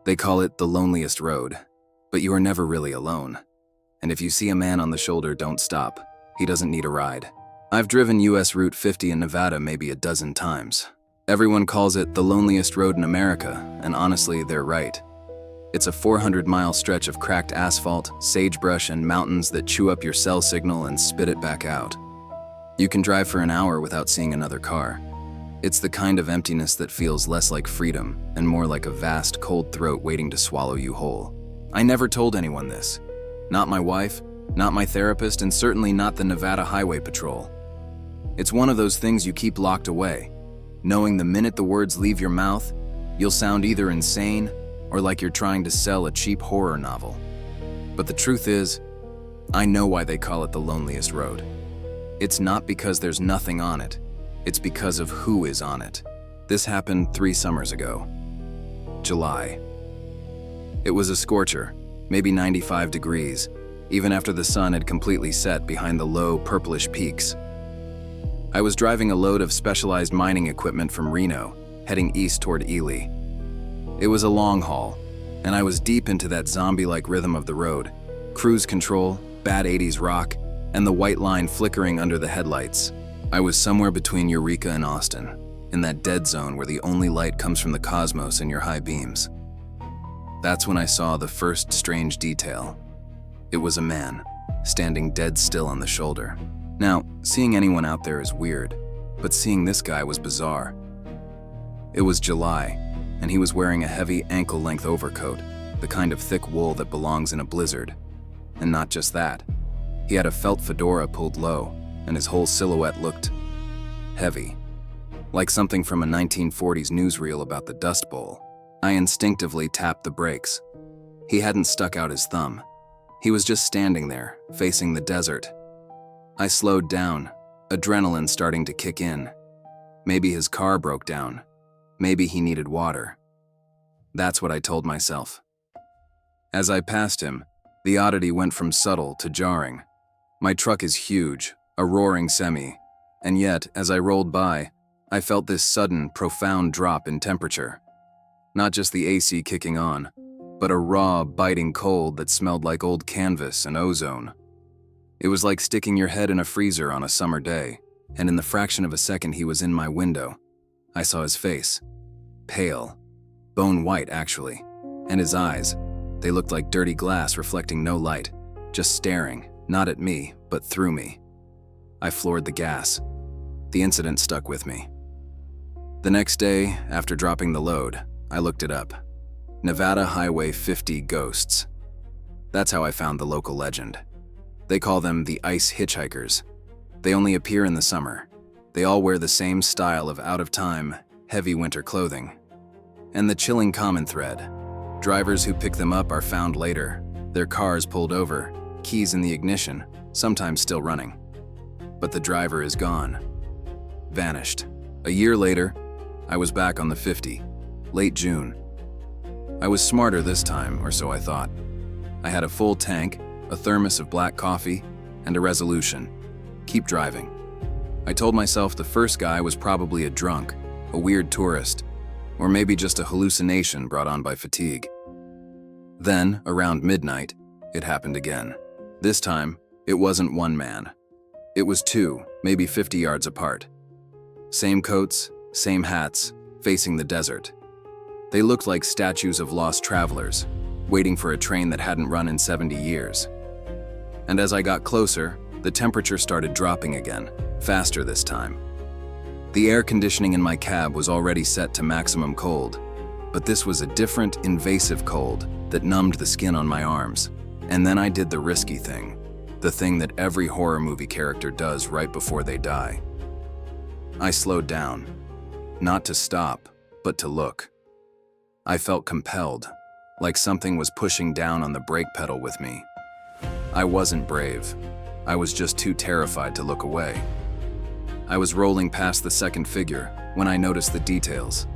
They call it the loneliest road, but you are never really alone. And if you see a man on the shoulder, don't stop. He doesn't need a ride. I've driven US Route 50 in Nevada maybe a dozen times. Everyone calls it the loneliest road in America, and honestly, they're right. It's a 400-mile stretch of cracked asphalt, sagebrush, and mountains that chew up your cell signal and spit it back out. You can drive for an hour without seeing another car. It's the kind of emptiness that feels less like freedom and more like a vast, cold throat waiting to swallow you whole. I never told anyone this. Not my wife, not my therapist, and certainly not the Nevada Highway Patrol. It's one of those things you keep locked away, knowing the minute the words leave your mouth, you'll sound either insane or like you're trying to sell a cheap horror novel. But the truth is, I know why they call it the loneliest road. It's not because there's nothing on it. It's because of who is on it. This happened 3 summers ago. July. It was a scorcher, maybe 95 degrees, even after the sun had completely set behind the low, purplish peaks. I was driving a load of specialized mining equipment from Reno, heading east toward Ely. It was a long haul, and I was deep into that zombie-like rhythm of the road, cruise control, bad 80s rock, and the white line flickering under the headlights. I was somewhere between Eureka and Austin, in that dead zone where the only light comes from the cosmos and your high beams. That's when I saw the first strange detail. It was a man, standing dead still on the shoulder. Now, seeing anyone out there is weird, but seeing this guy was bizarre. It was July, and he was wearing a heavy ankle-length overcoat, the kind of thick wool that belongs in a blizzard. And not just that. He had a felt fedora pulled low, and his whole silhouette looked heavy, like something from a 1940s newsreel about the Dust Bowl. I instinctively tapped the brakes. He hadn't stuck out his thumb. He was just standing there, facing the desert. I slowed down, adrenaline starting to kick in. Maybe his car broke down. Maybe he needed water. That's what I told myself. As I passed him, the oddity went from subtle to jarring. My truck is huge, a roaring semi, and yet, as I rolled by, I felt this sudden, profound drop in temperature. Not just the AC kicking on, but a raw, biting cold that smelled like old canvas and ozone. It was like sticking your head in a freezer on a summer day, and in the fraction of a second he was in my window, I saw his face. Pale. Bone white, actually. And his eyes. They looked like dirty glass reflecting no light, just staring, not at me, but through me. I floored the gas. The incident stuck with me. The next day, after dropping the load, I looked it up. Nevada Highway 50 ghosts. That's how I found the local legend. They call them the ice hitchhikers. They only appear in the summer. They all wear the same style of out-of-time, heavy winter clothing. And the chilling common thread. Drivers who pick them up are found later, their cars pulled over, keys in the ignition, sometimes still running. But the driver is gone. Vanished. A year later, I was back on the 50, late June. I was smarter this time, or so I thought. I had a full tank, a thermos of black coffee, and a resolution. Keep driving. I told myself the first guy was probably a drunk, a weird tourist, or maybe just a hallucination brought on by fatigue. Then, around midnight, it happened again. This time, it wasn't one man. It was 2, maybe 50 yards apart. Same coats, same hats, facing the desert. They looked like statues of lost travelers, waiting for a train that hadn't run in 70 years. And as I got closer, the temperature started dropping again, faster this time. The air conditioning in my cab was already set to maximum cold, but this was a different, invasive cold that numbed the skin on my arms. And then I did the risky thing, the thing that every horror movie character does right before they die. I slowed down, not to stop, but to look. I felt compelled, like something was pushing down on the brake pedal with me. I wasn't brave. I was just too terrified to look away. I was rolling past the second figure when I noticed the details.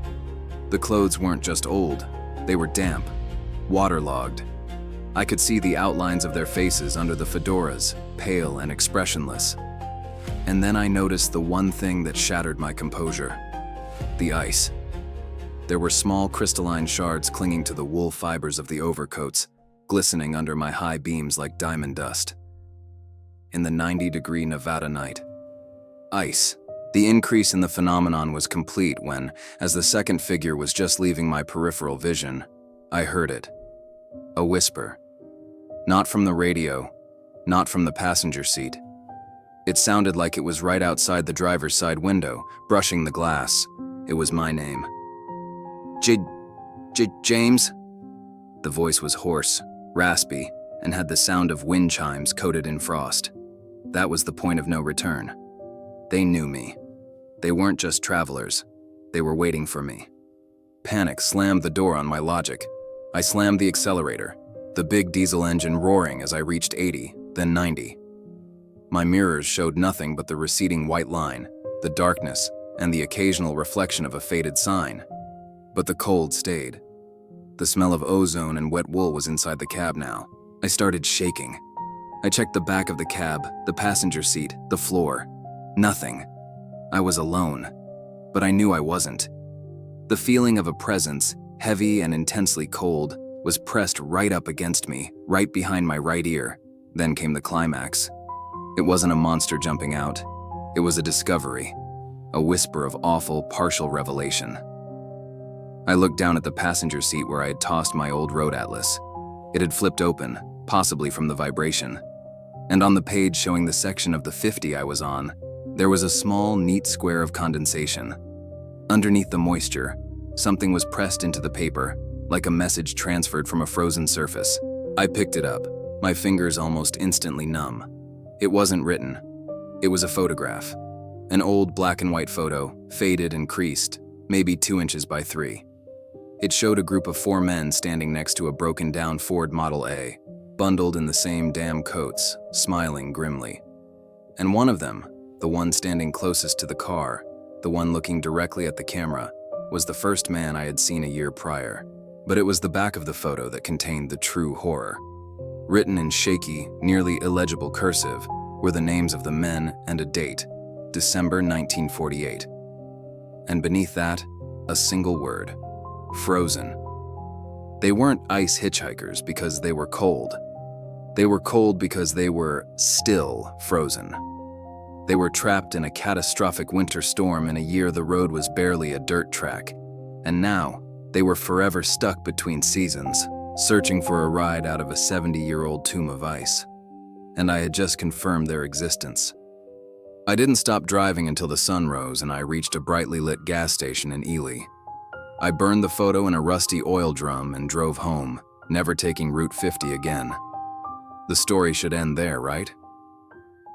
The clothes weren't just old, they were damp, waterlogged. I could see the outlines of their faces under the fedoras, pale and expressionless. And then I noticed the one thing that shattered my composure: the ice. There were small crystalline shards clinging to the wool fibers of the overcoats, glistening under my high beams like diamond dust. In the 90-degree Nevada night. Ice. The increase in the phenomenon was complete when, as the second figure was just leaving my peripheral vision, I heard it. A whisper. Not from the radio, not from the passenger seat. It sounded like it was right outside the driver's side window, brushing the glass. It was my name. James? The voice was hoarse, raspy, and had the sound of wind chimes coated in frost. That was the point of no return. They knew me. They weren't just travelers. They were waiting for me. Panic slammed the door on my logic. I slammed the accelerator, the big diesel engine roaring as I reached 80, then 90. My mirrors showed nothing but the receding white line, the darkness, and the occasional reflection of a faded sign. But the cold stayed. The smell of ozone and wet wool was inside the cab now. I started shaking. I checked the back of the cab, the passenger seat, the floor. Nothing. I was alone, but I knew I wasn't. The feeling of a presence, heavy and intensely cold, was pressed right up against me, right behind my right ear. Then came the climax. It wasn't a monster jumping out. It was a discovery, a whisper of awful, partial revelation. I looked down at the passenger seat where I had tossed my old road atlas. It had flipped open, possibly from the vibration. And on the page showing the section of the 50 I was on, there was a small, neat square of condensation. Underneath the moisture, something was pressed into the paper, like a message transferred from a frozen surface. I picked it up, my fingers almost instantly numb. It wasn't written. It was a photograph. An old black and white photo, faded and creased, maybe 2 inches by 3. It showed a group of 4 men standing next to a broken-down Ford Model A, bundled in the same damn coats, smiling grimly. And one of them, the one standing closest to the car, the one looking directly at the camera, was the first man I had seen a year prior. But it was the back of the photo that contained the true horror. Written in shaky, nearly illegible cursive were the names of the men and a date, December 1948. And beneath that, a single word, frozen. They weren't ice hitchhikers because they were cold. They were cold because they were still frozen. They were trapped in a catastrophic winter storm in a year the road was barely a dirt track. And now, they were forever stuck between seasons, searching for a ride out of a 70-year-old tomb of ice. And I had just confirmed their existence. I didn't stop driving until the sun rose and I reached a brightly lit gas station in Ely. I burned the photo in a rusty oil drum and drove home, never taking Route 50 again. The story should end there, right?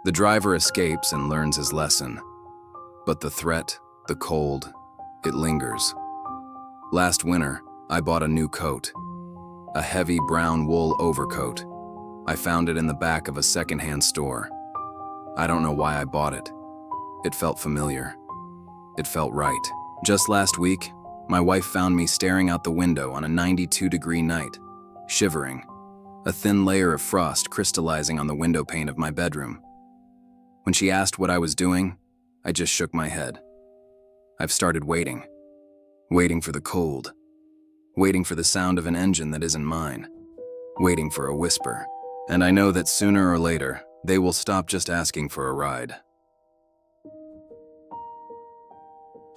The driver escapes and learns his lesson. But the threat, the cold, it lingers. Last winter, I bought a new coat. A heavy brown wool overcoat. I found it in the back of a secondhand store. I don't know why I bought it. It felt familiar. It felt right. Just last week, my wife found me staring out the window on a 92-degree night, shivering, a thin layer of frost crystallizing on the window pane of my bedroom. When she asked what I was doing, I just shook my head. I've started waiting. Waiting for the cold. Waiting for the sound of an engine that isn't mine. Waiting for a whisper. And I know that sooner or later, they will stop just asking for a ride.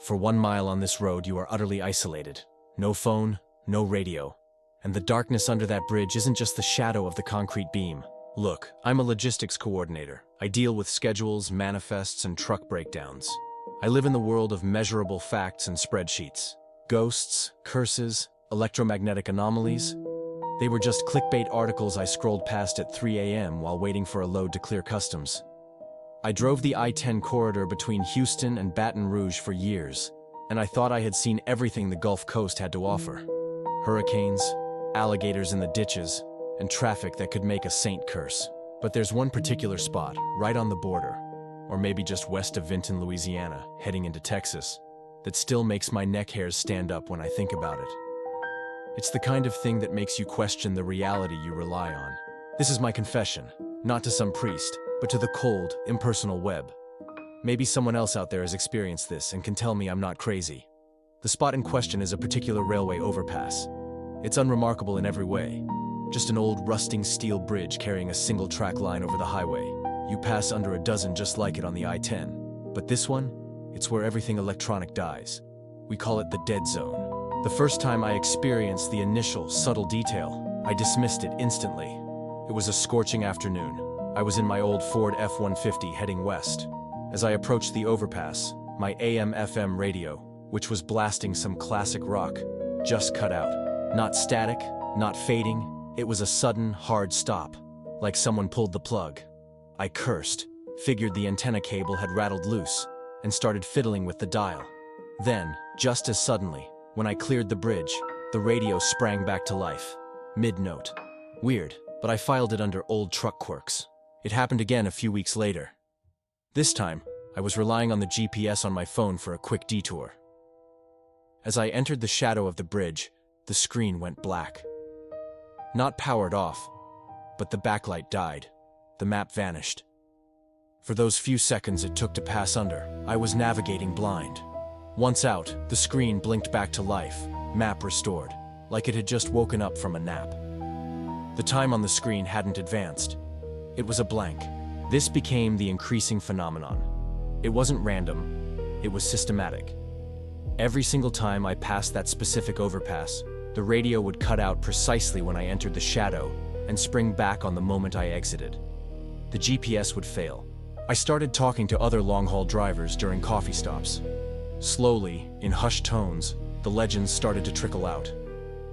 For 1 mile on this road, you are utterly isolated. No phone, no radio. And the darkness under that bridge isn't just the shadow of the concrete beam. Look, I'm a logistics coordinator. I deal with schedules, manifests, and truck breakdowns. I live in the world of measurable facts and spreadsheets. Ghosts, curses, electromagnetic anomalies. They were just clickbait articles I scrolled past at 3 a.m. while waiting for a load to clear customs. I drove the I-10 corridor between Houston and Baton Rouge for years, and I thought I had seen everything the Gulf Coast had to offer. Hurricanes, alligators in the ditches, and traffic that could make a saint curse. But there's one particular spot, right on the border, or maybe just west of Vinton, Louisiana, heading into Texas, that still makes my neck hairs stand up when I think about it. It's the kind of thing that makes you question the reality you rely on. This is my confession, not to some priest, but to the cold, impersonal web. Maybe someone else out there has experienced this and can tell me I'm not crazy. The spot in question is a particular railway overpass. It's unremarkable in every way. Just an old rusting steel bridge carrying a single track line over the highway. You pass under a dozen just like it on the I-10. But this one, it's where everything electronic dies. We call it the dead zone. The first time I experienced the initial, subtle detail, I dismissed it instantly. It was a scorching afternoon. I was in my old Ford F-150 heading west. As I approached the overpass, my AM/FM radio, which was blasting some classic rock, just cut out. Not static, not fading, it was a sudden, hard stop, like someone pulled the plug. I cursed, figured the antenna cable had rattled loose, and started fiddling with the dial. Then, just as suddenly, when I cleared the bridge, the radio sprang back to life, mid-note. Weird, but I filed it under old truck quirks. It happened again a few weeks later. This time, I was relying on the GPS on my phone for a quick detour. As I entered the shadow of the bridge, the screen went black. Not powered off, but the backlight died. The map vanished. For those few seconds it took to pass under, I was navigating blind. Once out, the screen blinked back to life, map restored, like it had just woken up from a nap. The time on the screen hadn't advanced. It was a blank. This became the increasing phenomenon. It wasn't random, it was systematic. Every single time I passed that specific overpass, the radio would cut out precisely when I entered the shadow and spring back on the moment I exited. The GPS would fail. I started talking to other long-haul drivers during coffee stops. Slowly, in hushed tones, the legends started to trickle out.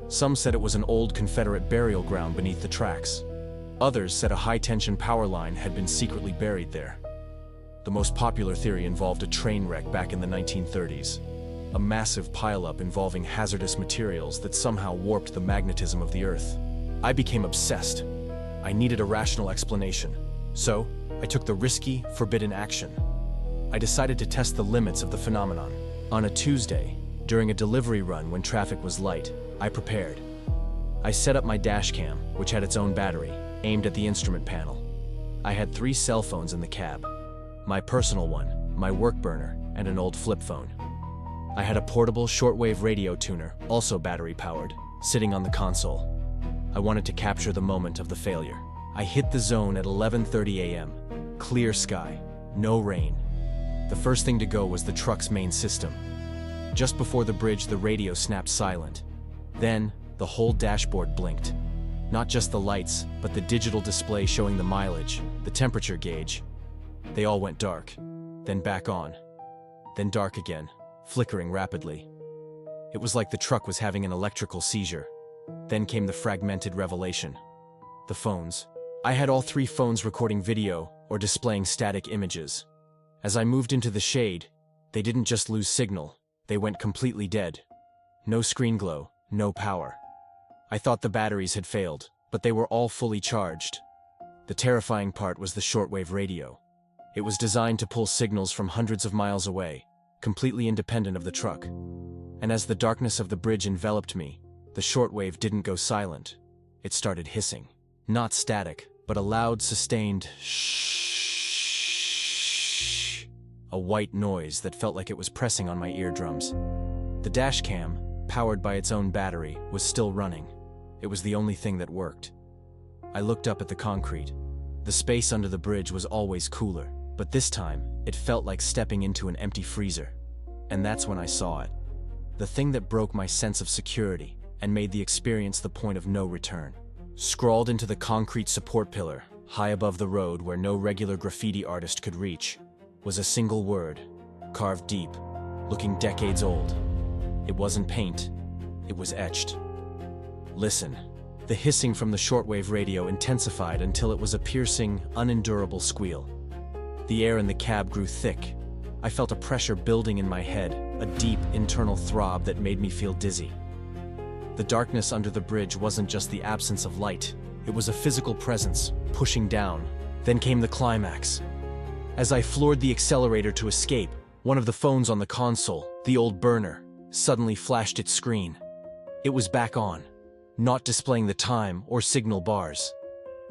Some said it was an old Confederate burial ground beneath the tracks. Others said a high-tension power line had been secretly buried there. The most popular theory involved a train wreck back in the 1930s. A massive pileup involving hazardous materials that somehow warped the magnetism of the Earth. I became obsessed. I needed a rational explanation. So, I took the risky, forbidden action. I decided to test the limits of the phenomenon. On a Tuesday, during a delivery run when traffic was light, I prepared. I set up my dash cam, which had its own battery, aimed at the instrument panel. I had 3 cell phones in the cab. My personal one, my work burner, and an old flip phone. I had a portable shortwave radio tuner, also battery-powered, sitting on the console. I wanted to capture the moment of the failure. I hit the zone at 11:30 a.m. Clear sky, no rain. The first thing to go was the truck's main system. Just before the bridge, the radio snapped silent. Then, the whole dashboard blinked. Not just the lights, but the digital display showing the mileage, the temperature gauge. They all went dark, then back on, then dark again, flickering rapidly. It was like the truck was having an electrical seizure. Then came the fragmented revelation. The phones. I had all 3 phones recording video or displaying static images. As I moved into the shade, they didn't just lose signal, they went completely dead. No screen glow, no power. I thought the batteries had failed, but they were all fully charged. The terrifying part was the shortwave radio. It was designed to pull signals from hundreds of miles away, completely independent of the truck. And as the darkness of the bridge enveloped me, the shortwave didn't go silent. It started hissing. Not static, but a loud, sustained shh. A white noise that felt like it was pressing on my eardrums. The dash cam, powered by its own battery, was still running. It was the only thing that worked. I looked up at the concrete. The space under the bridge was always cooler, but this time, it felt like stepping into an empty freezer. And that's when I saw it. The thing that broke my sense of security and made the experience the point of no return. Scrawled into the concrete support pillar, high above the road where no regular graffiti artist could reach, was a single word, carved deep, looking decades old. It wasn't paint, it was etched. Listen. The hissing from the shortwave radio intensified until it was a piercing, unendurable squeal. The air in the cab grew thick. I felt a pressure building in my head, a deep internal throb that made me feel dizzy. The darkness under the bridge wasn't just the absence of light, it was a physical presence, pushing down. Then came the climax. As I floored the accelerator to escape, one of the phones on the console, the old burner, suddenly flashed its screen. It was back on, not displaying the time or signal bars.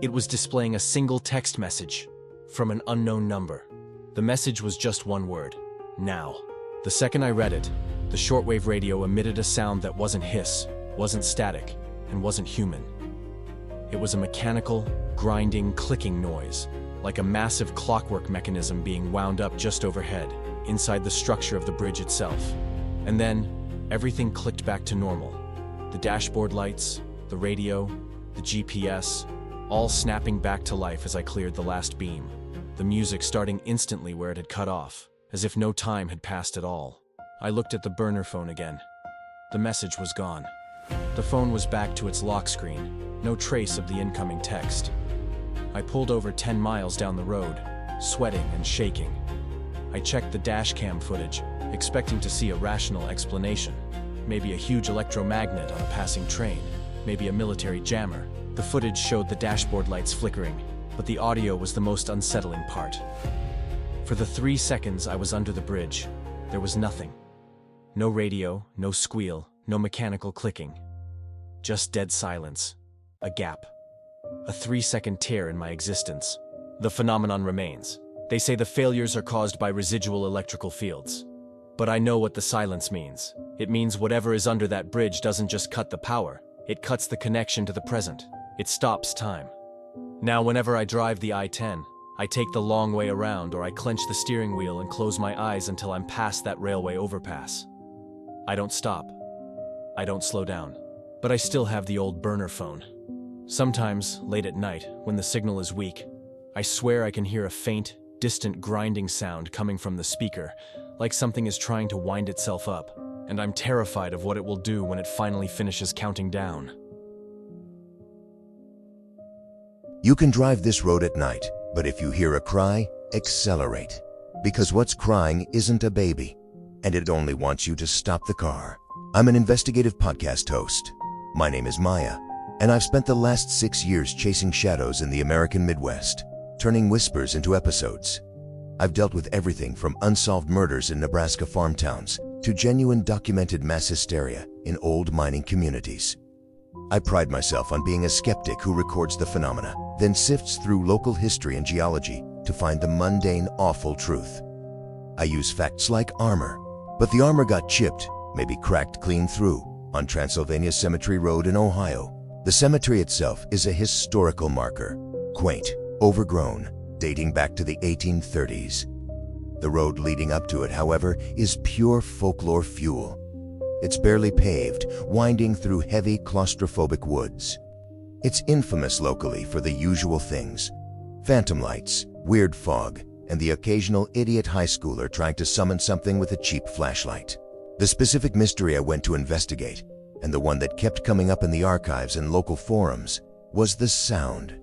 It was displaying a single text message from an unknown number. The message was just one word, now. The second I read it, The shortwave radio emitted a sound that wasn't hiss, wasn't static, and wasn't human. It was a mechanical, grinding, clicking noise, like a massive clockwork mechanism being wound up just overhead, inside the structure of the bridge itself. And then, everything clicked back to normal. The dashboard lights, the radio, the GPS, all snapping back to life as I cleared the last beam. The music starting instantly where it had cut off, as if no time had passed at all. I looked at the burner phone again. The message was gone. The phone was back to its lock screen, no trace of the incoming text. I pulled over 10 miles down the road, sweating and shaking. I checked the dash cam footage, expecting to see a rational explanation. Maybe a huge electromagnet on a passing train, maybe a military jammer. The footage showed the dashboard lights flickering, but the audio was the most unsettling part. For the 3 seconds I was under the bridge, there was nothing. No radio, no squeal, no mechanical clicking. Just dead silence. A gap. A 3-second tear in my existence. The phenomenon remains. They say the failures are caused by residual electrical fields. But I know what the silence means. It means whatever is under that bridge doesn't just cut the power, it cuts the connection to the present. It stops time. Now whenever I drive the I-10, I take the long way around or I clench the steering wheel and close my eyes until I'm past that railway overpass. I don't stop. I don't slow down. But I still have the old burner phone. Sometimes, late at night, when the signal is weak, I swear I can hear a faint, distant grinding sound coming from the speaker, like something is trying to wind itself up, and I'm terrified of what it will do when it finally finishes counting down. You can drive this road at night, but if you hear a cry, accelerate. Because what's crying isn't a baby, and it only wants you to stop the car. I'm an investigative podcast host. My name is Maya, and I've spent the last 6 years chasing shadows in the American Midwest, turning whispers into episodes. I've dealt with everything from unsolved murders in Nebraska farm towns to genuine documented mass hysteria in old mining communities. I pride myself on being a skeptic who records the phenomena, then sifts through local history and geology to find the mundane, awful truth. I use facts like armor, but the armor got chipped, maybe cracked clean through, on Transylvania Cemetery Road in Ohio. The cemetery itself is a historical marker, quaint, overgrown, dating back to the 1830s. The road leading up to it, however, is pure folklore fuel. It's barely paved, winding through heavy, claustrophobic woods. It's infamous locally for the usual things: phantom lights, weird fog, and the occasional idiot high schooler trying to summon something with a cheap flashlight. The specific mystery I went to investigate, and the one that kept coming up in the archives and local forums, was the sound.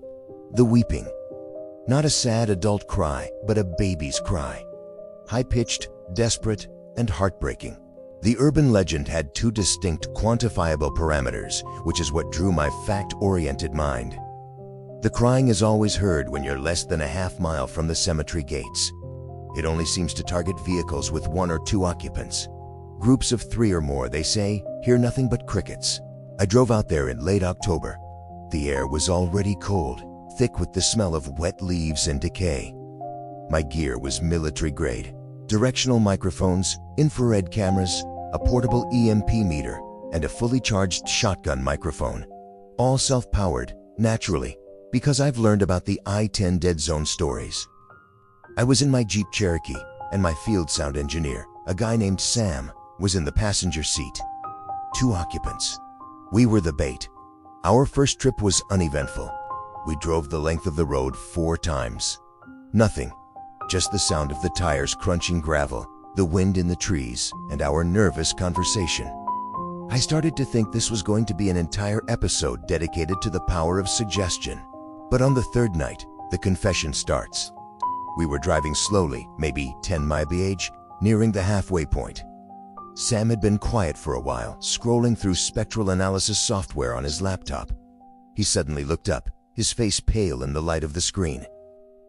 The weeping. Not a sad adult cry, but a baby's cry. High-pitched, desperate, and heartbreaking. The urban legend had 2 distinct quantifiable parameters, which is what drew my fact-oriented mind. The crying is always heard when you're less than a half mile from the cemetery gates. It only seems to target vehicles with 1 or 2 occupants. Groups of 3 or more, they say, hear nothing but crickets. I drove out there in late October. The air was already cold, thick with the smell of wet leaves and decay. My gear was military grade. Directional microphones, infrared cameras, a portable EMP meter, and a fully charged shotgun microphone. All self-powered, naturally, because I've learned about the I-10 dead zone stories. I was in my Jeep Cherokee, and my field sound engineer, a guy named Sam, was in the passenger seat. 2 occupants. We were the bait. Our first trip was uneventful. We drove the length of the road 4 times. Nothing. Just the sound of the tires crunching gravel, the wind in the trees, and our nervous conversation. I started to think this was going to be an entire episode dedicated to the power of suggestion. But on the 3rd night, the confession starts. We were driving slowly, maybe 10 mph, nearing the halfway point. Sam had been quiet for a while, scrolling through spectral analysis software on his laptop. He suddenly looked up, his face pale in the light of the screen.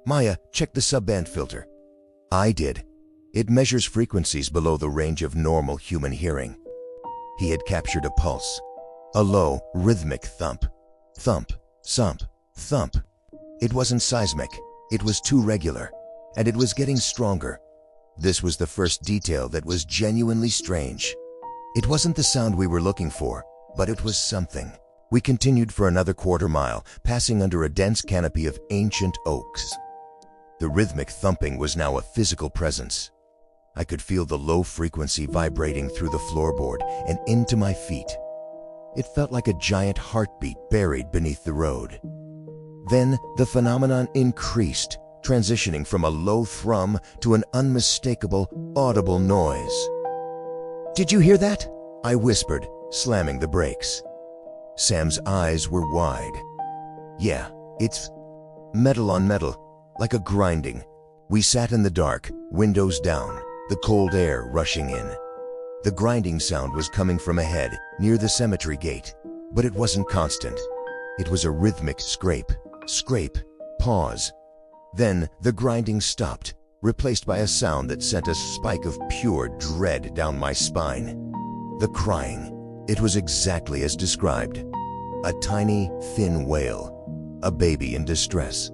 "Maya, check the subband filter." I did. It measures frequencies below the range of normal human hearing. He had captured a pulse. A low, rhythmic thump. Thump, thump, thump. It wasn't seismic. It was too regular. And it was getting stronger. This was the first detail that was genuinely strange. It wasn't the sound we were looking for, but it was something. We continued for another quarter mile, passing under a dense canopy of ancient oaks. The rhythmic thumping was now a physical presence. I could feel the low frequency vibrating through the floorboard and into my feet. It felt like a giant heartbeat buried beneath the road. Then the phenomenon increased, transitioning from a low thrum to an unmistakable, audible noise. "Did you hear that?" I whispered, slamming the brakes. Sam's eyes were wide. "Yeah, it's metal on metal, like a grinding." We sat in the dark, windows down, the cold air rushing in. The grinding sound was coming from ahead, near the cemetery gate, but it wasn't constant. It was a rhythmic scrape, pause. Then the grinding stopped, replaced by a sound that sent a spike of pure dread down my spine. The crying. It was exactly as described. A tiny, thin wail. A baby in distress.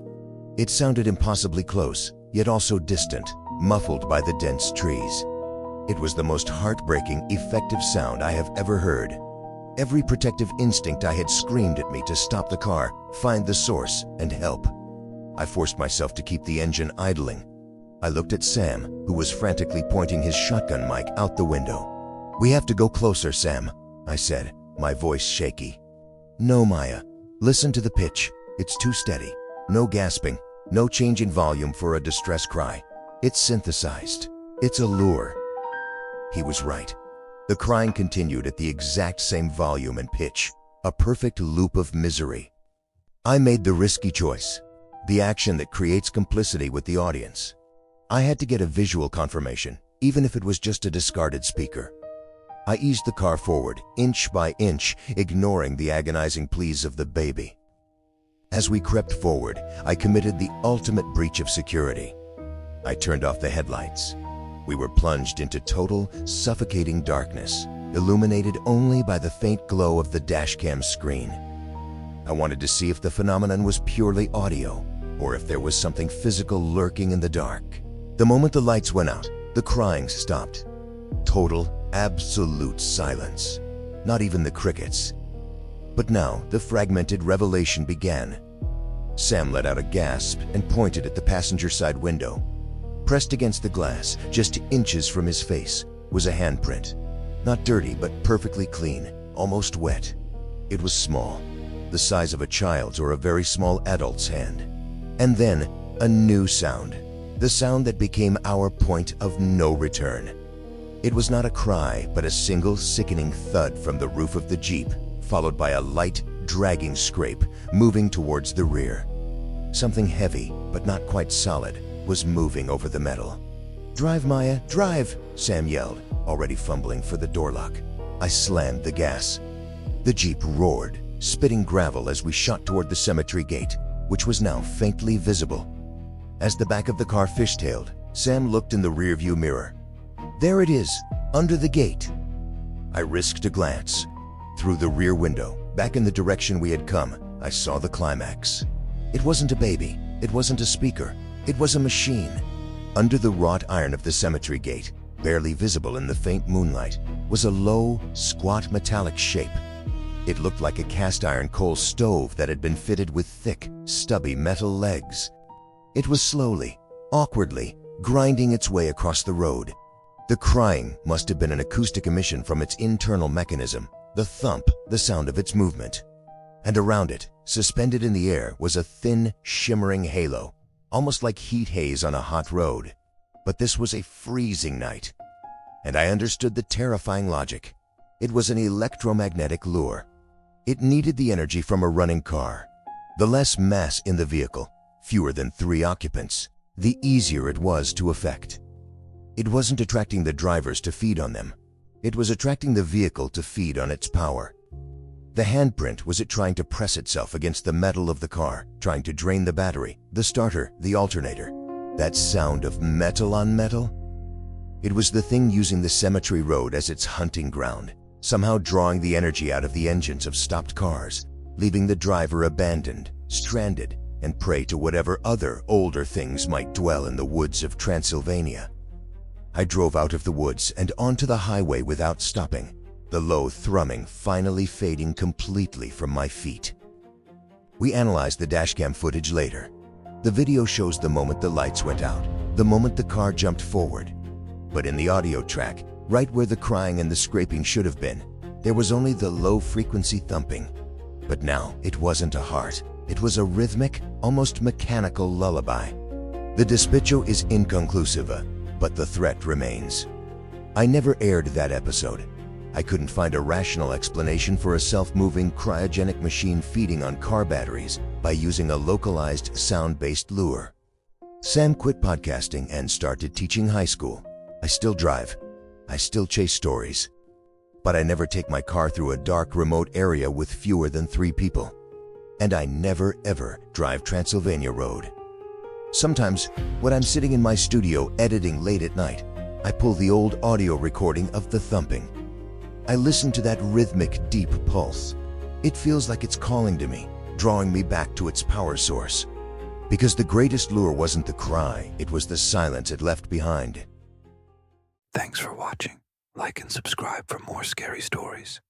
It sounded impossibly close, yet also distant, muffled by the dense trees. It was the most heartbreaking, effective sound I have ever heard. Every protective instinct I had screamed at me to stop the car, find the source, and help. I forced myself to keep the engine idling. I looked at Sam, who was frantically pointing his shotgun mic out the window. "We have to go closer, Sam," I said, my voice shaky. "No, Maya. Listen to the pitch. It's too steady. No gasping, no change in volume for a distress cry. It's synthesized. It's a lure." He was right. The crying continued at the exact same volume and pitch, a perfect loop of misery. I made the risky choice, the action that creates complicity with the audience. I had to get a visual confirmation, even if it was just a discarded speaker. I eased the car forward, inch by inch, ignoring the agonizing pleas of the baby. As we crept forward, I committed the ultimate breach of security. I turned off the headlights. We were plunged into total, suffocating darkness, illuminated only by the faint glow of the dashcam screen. I wanted to see if the phenomenon was purely audio, or if there was something physical lurking in the dark. The moment the lights went out, the crying stopped. Total, absolute silence. Not even the crickets. But now, the fragmented revelation began. Sam let out a gasp and pointed at the passenger side window. Pressed against the glass, just inches from his face, was a handprint. Not dirty, but perfectly clean, almost wet. It was small, the size of a child's or a very small adult's hand. And then, a new sound. The sound that became our point of no return. It was not a cry, but a single sickening thud from the roof of the Jeep, followed by a light, dragging scrape, moving towards the rear. Something heavy, but not quite solid, was moving over the metal. "Drive, Maya, drive!" Sam yelled, already fumbling for the door lock. I slammed the gas. The Jeep roared, spitting gravel as we shot toward the cemetery gate, which was now faintly visible. As the back of the car fishtailed, Sam looked in the rearview mirror. "There it is, under the gate." I risked a glance. Through the rear window, back in the direction we had come, I saw the climax. It wasn't a baby, it wasn't a speaker, it was a machine. Under the wrought iron of the cemetery gate, barely visible in the faint moonlight, was a low, squat metallic shape. It looked like a cast iron coal stove that had been fitted with thick, stubby metal legs. It was slowly, awkwardly, grinding its way across the road. The crying must have been an acoustic emission from its internal mechanism, the thump, the sound of its movement. And around it, suspended in the air, was a thin, shimmering halo, almost like heat haze on a hot road. But this was a freezing night. And I understood the terrifying logic. It was an electromagnetic lure. It needed the energy from a running car. The less mass in the vehicle, fewer than 3 occupants, the easier it was to affect. It wasn't attracting the drivers to feed on them. It was attracting the vehicle to feed on its power. The handprint was it trying to press itself against the metal of the car, trying to drain the battery, the starter, the alternator. That sound of metal on metal? It was the thing using the cemetery road as its hunting ground, somehow drawing the energy out of the engines of stopped cars, leaving the driver abandoned, stranded, and prey to whatever other older things might dwell in the woods of Transylvania. I drove out of the woods and onto the highway without stopping. the low thrumming finally fading completely from my feet. We analyzed the dashcam footage later. The video shows the moment the lights went out, the moment the car jumped forward. But in the audio track, right where the crying and the scraping should have been, there was only the low-frequency thumping. But now it wasn't a heart. It was a rhythmic, almost mechanical lullaby. The despecho is inconclusive, but the threat remains. I never aired that episode. I couldn't find a rational explanation for a self-moving cryogenic machine feeding on car batteries by using a localized sound-based lure. Sam quit podcasting and started teaching high school. I still drive. I still chase stories. But I never take my car through a dark, remote area with fewer than 3 people. And I never, ever drive Transylvania Road. Sometimes, when I'm sitting in my studio editing late at night, I pull the old audio recording of the thumping. I listen to that rhythmic, deep pulse. It feels like it's calling to me, drawing me back to its power source. Because the greatest lure wasn't the cry, it was the silence it left behind. Thanks for watching. Like and subscribe for more scary stories.